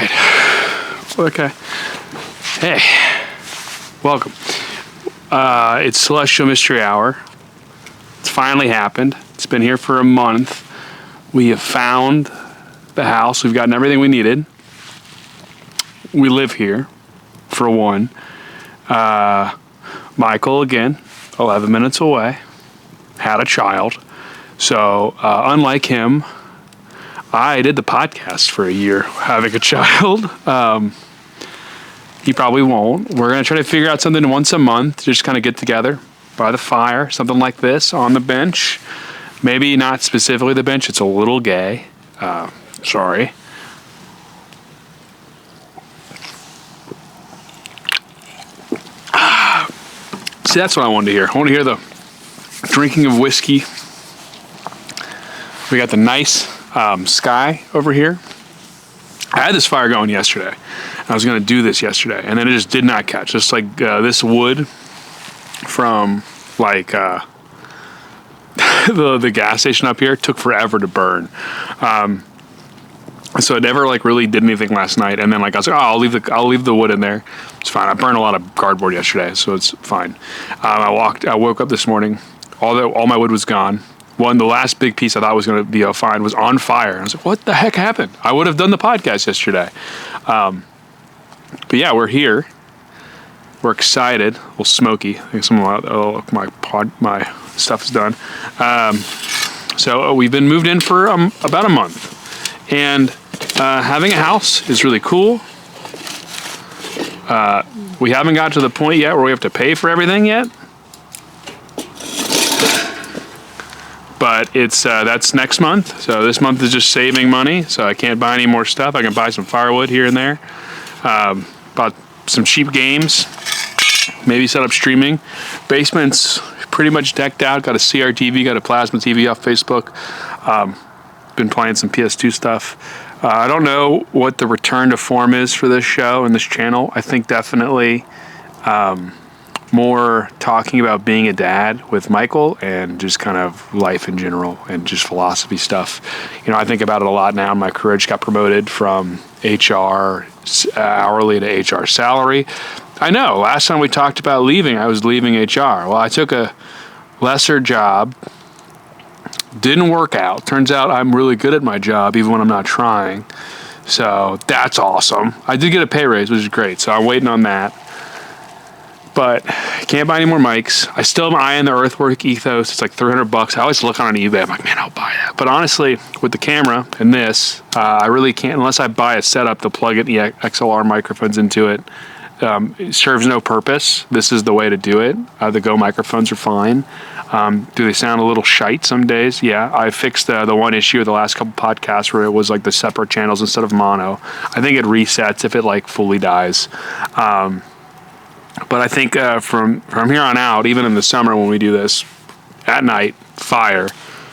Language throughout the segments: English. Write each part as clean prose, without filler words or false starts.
right. Okay. Hey. Welcome. It's Celestial Mystery Hour. It's finally happened. It's been here for a month. We have found the house. We've gotten everything we needed. We live here, for one. Michael, again, 11 minutes away, had a child. So, unlike him, I did the podcast for a year having a child. He probably won't. We're going to try to figure out something once a month, just kind of get together by the fire, something like this on the bench. Maybe not specifically the bench. It's a little gay. Sorry. See, that's what I wanted to hear. I want to hear the drinking of whiskey. We got the nice sky over here. I had this fire going yesterday. I was going to do this yesterday, and then it just did not catch. Just like this wood from like the gas station up here took forever to burn. So it never like really did anything last night. And then like I was like, oh, I'll leave the wood in there. It's fine. I burned a lot of cardboard yesterday, so it's fine. I woke up this morning. All my wood was gone. The last big piece I thought was going to be fine was on fire. I was like, what the heck happened? I would have done the podcast yesterday. But yeah, we're here. We're excited. A little smoky. I think my stuff is done. So we've been moved in for about a month. And having a house is really cool. We haven't got to the point yet where we have to pay for everything yet. But it's that's next month. So this month is just saving money. So I can't buy any more stuff. I can buy some firewood here and there. Bought some cheap games. Maybe set up streaming. Basement's pretty much decked out. Got a CRTV, got a plasma TV off Facebook. Been playing some PS2 stuff. I don't know what the return to form is for this show and this channel. I think definitely more talking about being a dad with Michael and just kind of life in general and just philosophy stuff. You know, I think about it a lot now. My career just got promoted from HR hourly to HR salary. I know, last time we talked about leaving, I was leaving HR. Well, I took a lesser job. Didn't work out. Turns out I'm really good at my job even when I'm not trying. So that's awesome. I did get a pay raise, which is great. So I'm waiting on that. But can't buy any more mics. I still am eyeing the Earthwork Ethos. It's like $300. I always look on eBay. I'm like, man, I'll buy that. But honestly, with the camera and this, I really can't, unless I buy a setup to plug in the XLR microphones into it. It serves no purpose. This is the way to do it. The Go microphones are fine. Do they sound a little shite some days? Yeah. I fixed the one issue with the last couple podcasts where it was like the separate channels instead of mono. I think it resets if it like fully dies. But I think from here on out, even in the summer when we do this, at night, fire,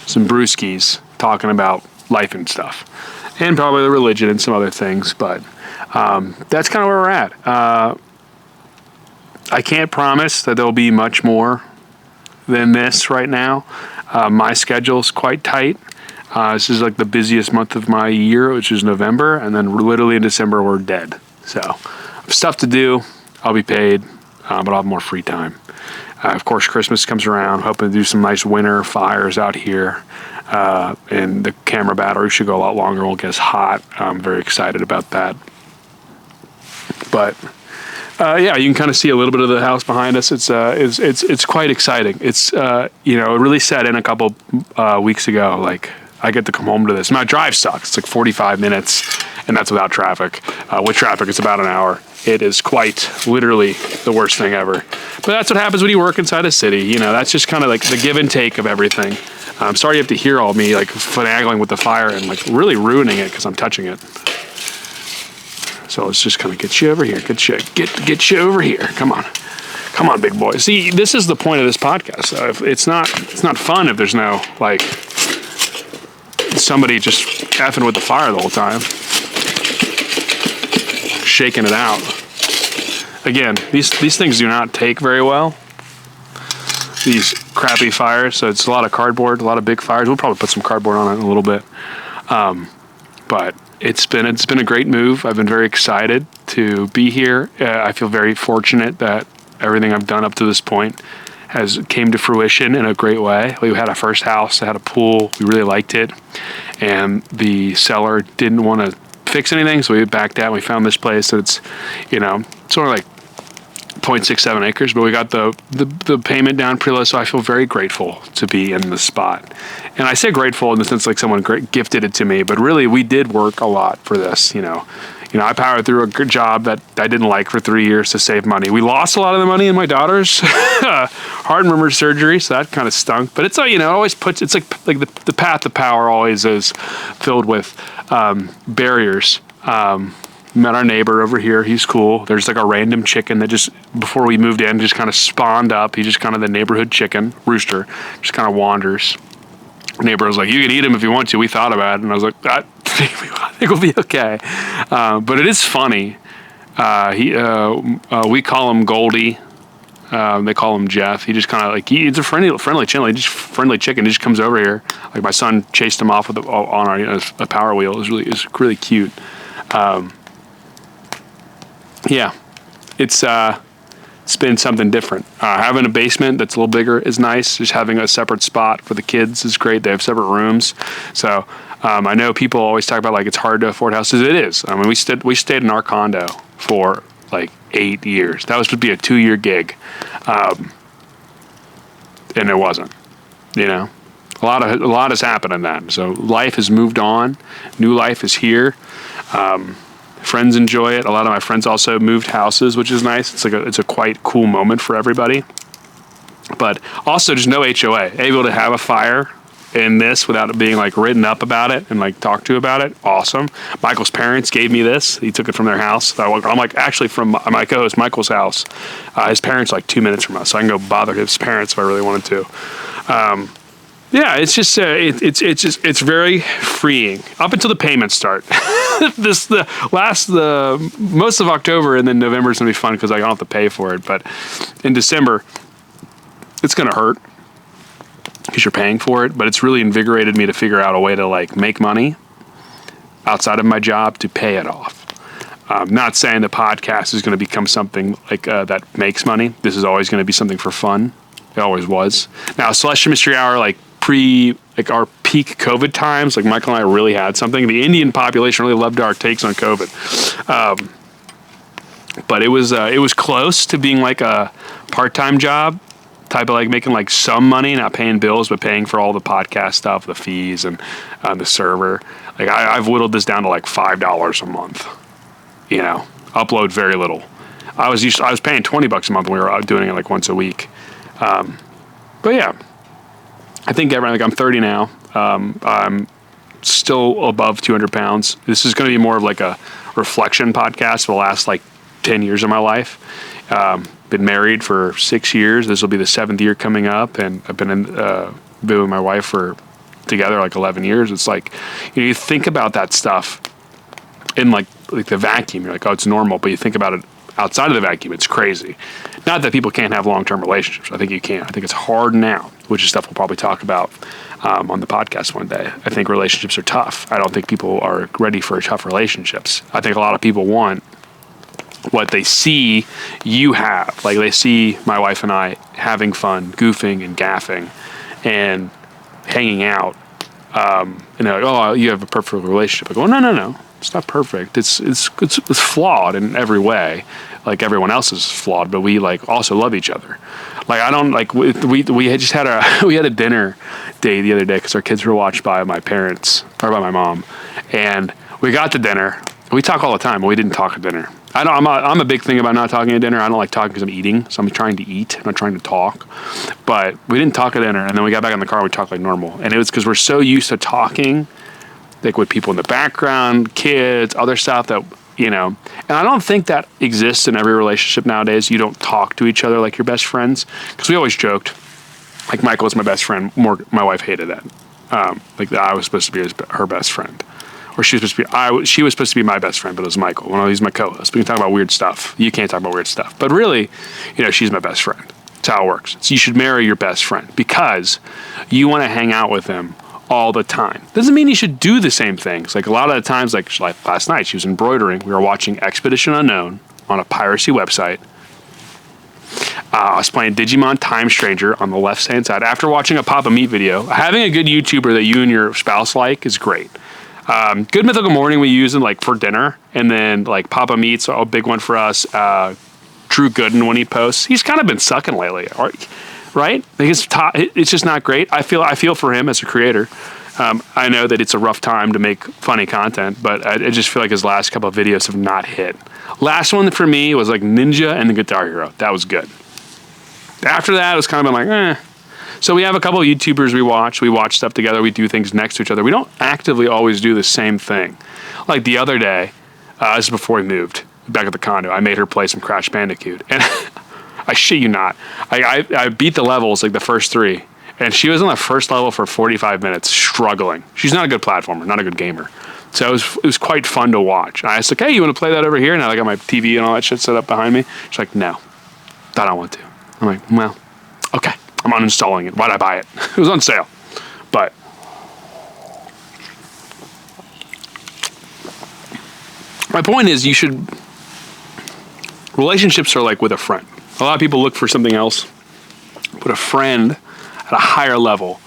some brewskis, talking about life and stuff. And probably the religion and some other things. But that's kind of where we're at. I can't promise that there'll be much more than this right now. My schedule's quite tight. This is like the busiest month of my year, which is November. And then literally in December, we're dead. So I have stuff to do. I'll be paid, but I'll have more free time. Of course, Christmas comes around. Hoping to do some nice winter fires out here. And the camera battery should go a lot longer. Won't get as hot. I'm very excited about that. But yeah, you can kind of see a little bit of the house behind us. It's quite exciting. It's it really set in a couple weeks ago. Like I get to come home to this. My drive sucks. It's like 45 minutes, and that's without traffic. With traffic, it's about an hour. It is quite literally the worst thing ever. But that's what happens when you work inside a city. You know, that's just kind of like the give and take of everything. I'm sorry you have to hear all me like finagling with the fire and like really ruining it because I'm touching it. So let's just kind of get you over here. Get you over here. Come on, big boy. See, this is the point of this podcast. It's not fun if there's no like somebody just effing with the fire the whole time, shaking it out. Again, these things do not take very well. These crappy fires. So it's a lot of cardboard, a lot of big fires. We'll probably put some cardboard on it in a little bit. But it's been a great move. I've been very excited to be here. I feel very fortunate that everything I've done up to this point has came to fruition in a great way. We had our first house that had a pool. We really liked it. And the seller didn't want to fix anything, so we backed out and we found this place that's, sort of like 0.67 acres, but we got the payment down pretty low, so I feel very grateful to be in the spot. And I say grateful in the sense like someone gifted it to me, but really we did work a lot for this, I powered through a good job that I didn't like for 3 years to save money. We lost a lot of the money in my daughter's heart and murmur surgery, so that kind of stunk. But it's always puts, it's like the path to power always is filled with barriers. Met our neighbor over here. He's cool. There's like a random chicken that just, before we moved in, just kind of spawned up. He's just kind of the neighborhood chicken, rooster, just kind of wanders. Neighbor was like, you can eat him if you want to. We thought about it. And I was like, I think we'll be okay. But it is funny. We call him Goldie. They call him Jeff. He just kind of like, he's a friendly chicken. He just comes over here. Like my son chased him off with a power wheel. It's really cute. Yeah, it's been something different. Having a basement that's a little bigger is nice. Just having a separate spot for the kids is great. They have separate rooms. So I know people always talk about like it's hard to afford houses. It is. I mean, we stayed in our condo for like 8 years. That was to be a 2-year gig, and it wasn't. A lot has happened in that. So life has moved on. New life is here. Friends enjoy it. A lot of my friends also moved houses, which is nice. It's a quite cool moment for everybody. But also just no HOA. Able to have a fire in this without it being like written up about it and like talked to about it. Awesome. Michael's parents gave me this. He took it from their house. I'm like actually from my co-host Michael's house. His parents are like 2 minutes from us, so I can go bother his parents if I really wanted to. Yeah, it's just it's very freeing up until the payments start. Most of October and then November is gonna be fun because I don't have to pay for it. But in December, it's gonna hurt because you're paying for it. But it's really invigorated me to figure out a way to like make money outside of my job to pay it off. Not saying the podcast is going to become something like that makes money. This is always going to be something for fun. It always was. Now, Celestial Mystery Hour, like our peak COVID times, like Michael and I really had something. The Indian population really loved our takes on COVID. But it was close to being like a part-time job, type of like making like some money, not paying bills, but paying for all the podcast stuff, the fees and the server. Like I've whittled this down to like $5 a month. Upload very little. I was paying $20 a month when we were doing it like once a week. But yeah, I think I'm 30 now. I'm still above 200 pounds. This is going to be more of like a reflection podcast for the last like 10 years of my life. Been married for 6 years. This will be the 7th year coming up, and I've been with my wife for together like 11 years. It's like, you think about that stuff in like the vacuum. You're like, oh, it's normal, but you think about it outside of the vacuum, it's crazy. Not that people can't have long-term relationships. I think you can. I think it's hard now, which is stuff we'll probably talk about on the podcast one day. I think relationships are tough. I don't think people are ready for tough relationships. I think a lot of people want what they see you have. Like they see my wife and I having fun, goofing and gaffing and hanging out. And they're like, oh, you have a perfect relationship. I go, no. It's not perfect. It's flawed in every way, like everyone else is flawed. But we like also love each other. Like I don't like we had just had a dinner day the other day because our kids were watched by my parents or by my mom, and we got to dinner. We talk all the time, but we didn't talk at dinner. I'm a big thing about not talking at dinner. I don't like talking because I'm eating, so I'm trying to eat. I'm not trying to talk. But we didn't talk at dinner, and then we got back in the car. We talked like normal, and it was because we're so used to talking. Like with people in the background, kids, other stuff that, and I don't think that exists in every relationship nowadays. You don't talk to each other like your best friends. Because we always joked, like Michael was my best friend. My wife hated that. Like I was supposed to be her best friend. Or she was supposed to be my best friend, but it was Michael. Well, he's my co-host. We can talk about weird stuff. You can't talk about weird stuff. But really, she's my best friend. That's how it works. So you should marry your best friend because you want to hang out with him all the time. Doesn't mean you should do the same things. Like a lot of the times, like last night, she was embroidering. We were watching Expedition Unknown on a piracy website. I was playing Digimon Time Stranger on the left-hand side. After watching a Papa Meat video, having a good YouTuber that you and your spouse like is great. Good Mythical Morning we use in like for dinner, and then like Papa Meat's a big one for us. Drew Gooden when he posts, he's kind of been sucking lately, right? Like it's just not great. I feel for him as a creator. I know that it's a rough time to make funny content, but I just feel like his last couple of videos have not hit. Last one for me was like Ninja and the Guitar Hero. That was good. After that, it was kind of been like, eh. So we have a couple of YouTubers we watch. We watch stuff together. We do things next to each other. We don't actively always do the same thing. Like the other day, this is before we moved back at the condo, I made her play some Crash Bandicoot. And I shit you not. I beat the levels, like the first 3. And she was on the first level for 45 minutes, struggling. She's not a good platformer, not a good gamer. So it was quite fun to watch. And I was like, hey, you want to play that over here? Now I got my TV and all that shit set up behind me. She's like, no, I don't want to. I'm like, well, okay. I'm uninstalling it. Why'd I buy it? It was on sale. But my point is relationships are like with a friend. A lot of people look for something else, but a friend at a higher level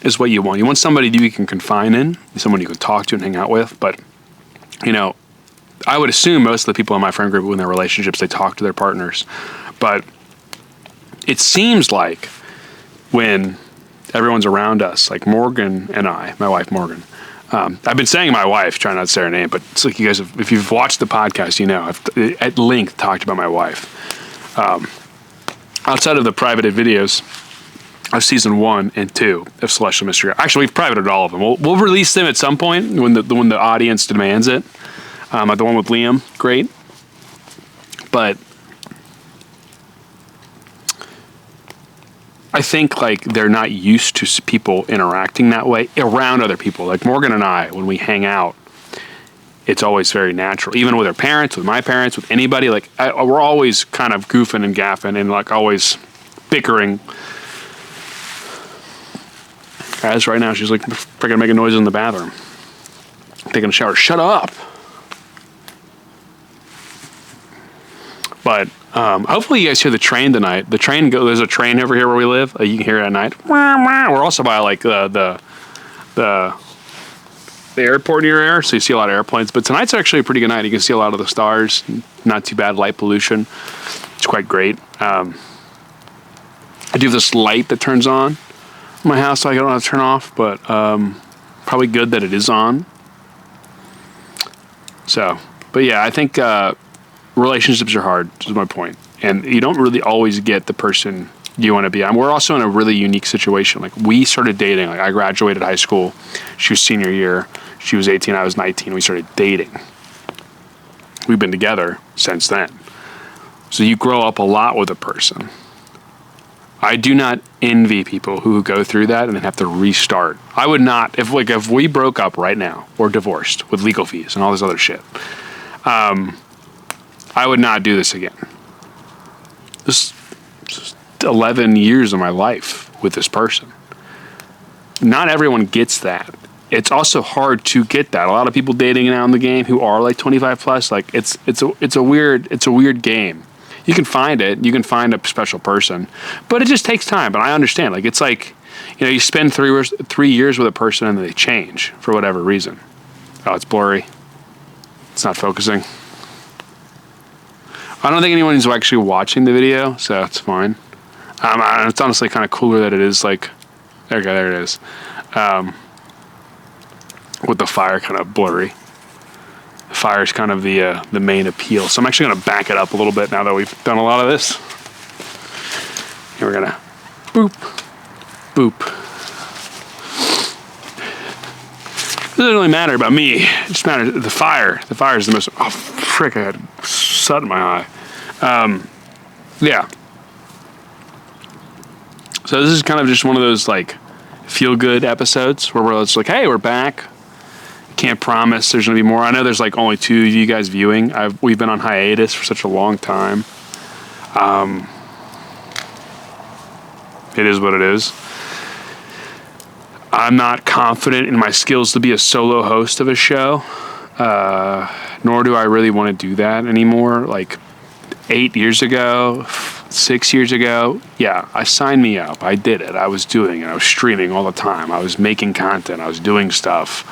is what you want. You want somebody that you can confide in, someone you can talk to and hang out with. But, I would assume most of the people in my friend group, in their relationships, they talk to their partners. But it seems like when everyone's around us, like Morgan and I, my wife Morgan, I've been saying my wife, trying not to say her name, but it's like you guys, if you've watched the podcast, I've at length talked about my wife. Outside of the privated videos of season 1 and 2 of Celestial Mystery, actually we've privated all of them. We'll release them at some point when the audience demands it. Like the one with Liam, great. But I think like they're not used to people interacting that way around other people. Like Morgan and I, when we hang out, it's always very natural. Even with our parents, with my parents, with anybody, like we're always kind of goofing and gaffing and like always bickering. As right now, she's like freaking making noises in the bathroom, taking a shower. Shut up. But hopefully you guys hear the train tonight. The train there's a train over here where we live. You can hear it at night. We're also by like the airport near air, so you see a lot of airplanes. But tonight's actually a pretty good night. You can see a lot of the stars. Not too bad light pollution. It's quite great. I do have this light that turns on in my house, so I don't have to turn off. But probably good that it is on. So, but yeah, I think relationships are hard, is my point. And you don't really always get the person you want to be. We're also in a really unique situation. Like we started dating, like I graduated high school. She was senior year. She was 18, I was 19. We started dating. We've been together since then. So you grow up a lot with a person. I do not envy people who go through that and then have to restart. I would not, if we broke up right now or divorced with legal fees and all this other shit, I would not do this again. This is 11 years of my life with this person. Not everyone gets that. It's also hard to get that. A lot of people dating now in the game who are like 25 plus, like it's a weird game. You can find it. You can find a special person, but it just takes time. But I understand. Like it's like, you spend 3 years with a person and they change for whatever reason. Oh, it's blurry. It's not focusing. I don't think anyone's actually watching the video, so it's fine. It's honestly kind of cooler that it is like, okay, there it is. With the fire kind of blurry. The fire is kind of the main appeal. So I'm actually going to back it up a little bit now that we've done a lot of this. And we're going to boop, boop. It doesn't really matter about me. It just matters the fire. The fire is the most. Oh, frick! I had sud in my eye. Yeah. So this is kind of just one of those like feel-good episodes where we're just like, hey, we're back. Can't promise there's going to be more. I know there's like only 2 of you guys viewing. We've been on hiatus for such a long time. It is what it is. I'm not confident in my skills to be a solo host of a show, nor do I really want to do that anymore. Like 8 years ago, 6 years ago, yeah, I signed me up. I did it. I was doing it. I was streaming all the time. I was making content. I was doing stuff.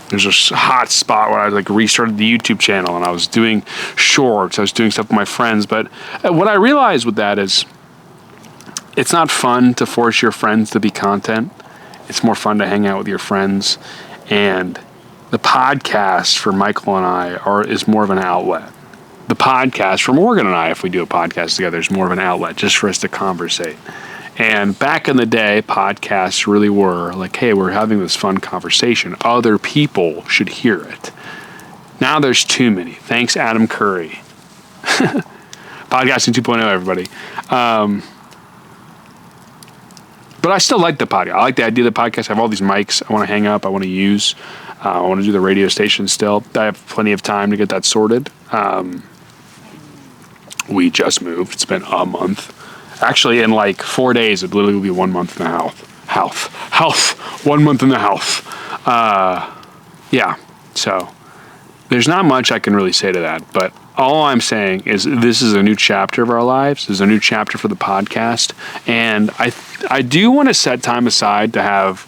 There's a hot spot where I like restarted the YouTube channel and I was doing shorts. I was doing stuff with my friends. But what I realized with that is it's not fun to force your friends to be content. It's more fun to hang out with your friends. And the podcast for Michael and I is more of an outlet. The podcast for Morgan and I, if we do a podcast together, is more of an outlet just for us to conversate. And back in the day, podcasts really were like, hey, we're having this fun conversation. Other people should hear it. Now there's too many. Thanks, Adam Curry. Podcasting 2.0, everybody. But I still like the podcast. I like the idea of the podcast. I have all these mics I want to hang up, I want to use. I want to do the radio station still. I have plenty of time to get that sorted. We just moved. It's been a month. Actually, in like 4 days, it literally will be 1 month in the house. 1 month in the house. Yeah. So there's not much I can really say to that. But all I'm saying is this is a new chapter of our lives. This is a new chapter for the podcast. And I do want to set time aside to have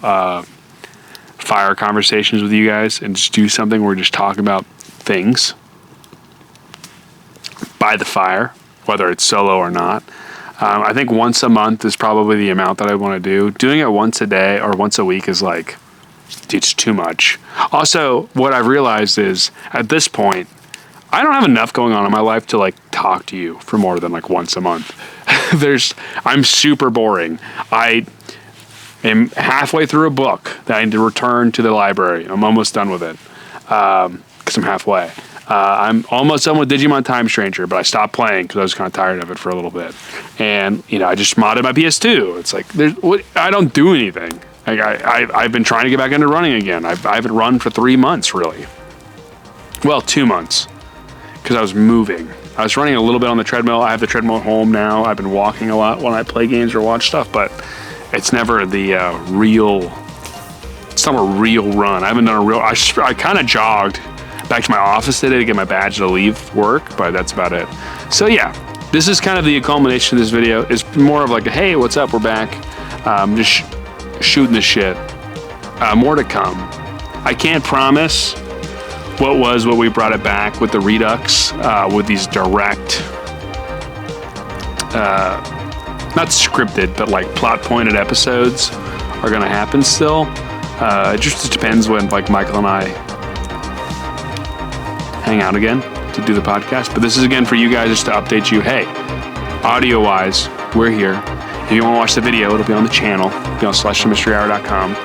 fire conversations with you guys and just do something where we just talk about things by the fire, whether it's solo or not. I think once a month is probably the amount that I want to do. Doing it once a day or once a week is like, it's too much. Also, what I've realized is at this point, I don't have enough going on in my life to like talk to you for more than like once a month. I'm super boring. I am halfway through a book that I need to return to the library. I'm almost done with it because I'm halfway. I'm almost done with Digimon Time Stranger, but I stopped playing because I was kind of tired of it for a little bit. And, I just modded my PS2. It's like, I don't do anything. Like I've been trying to get back into running again. I haven't run for 3 months, really. Well, 2 months, because I was moving. I was running a little bit on the treadmill. I have the treadmill at home now. I've been walking a lot when I play games or watch stuff, but it's never the real... It's not a real run. I haven't done a real... I kind of jogged back to my office today to get my badge to leave work, but that's about it. So yeah, this is kind of the culmination of this video. It's more of like, hey, what's up? We're back. Just shooting the shit. More to come. I can't promise what we brought it back with the Redux, with these direct, not scripted, but like plot pointed episodes are going to happen still. It just depends when like Michael and I hang out again to do the podcast. But this is again for you guys, just to update you. Hey, audio wise, we're here. If you want to watch the video, it'll be on the channel. It'll be on /themysteryhour.com.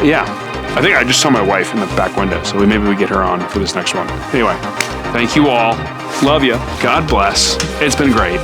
Yeah, I think I just saw my wife in the back window, so maybe we get her on for this next one. Anyway, thank you all. Love you. God bless. It's been great.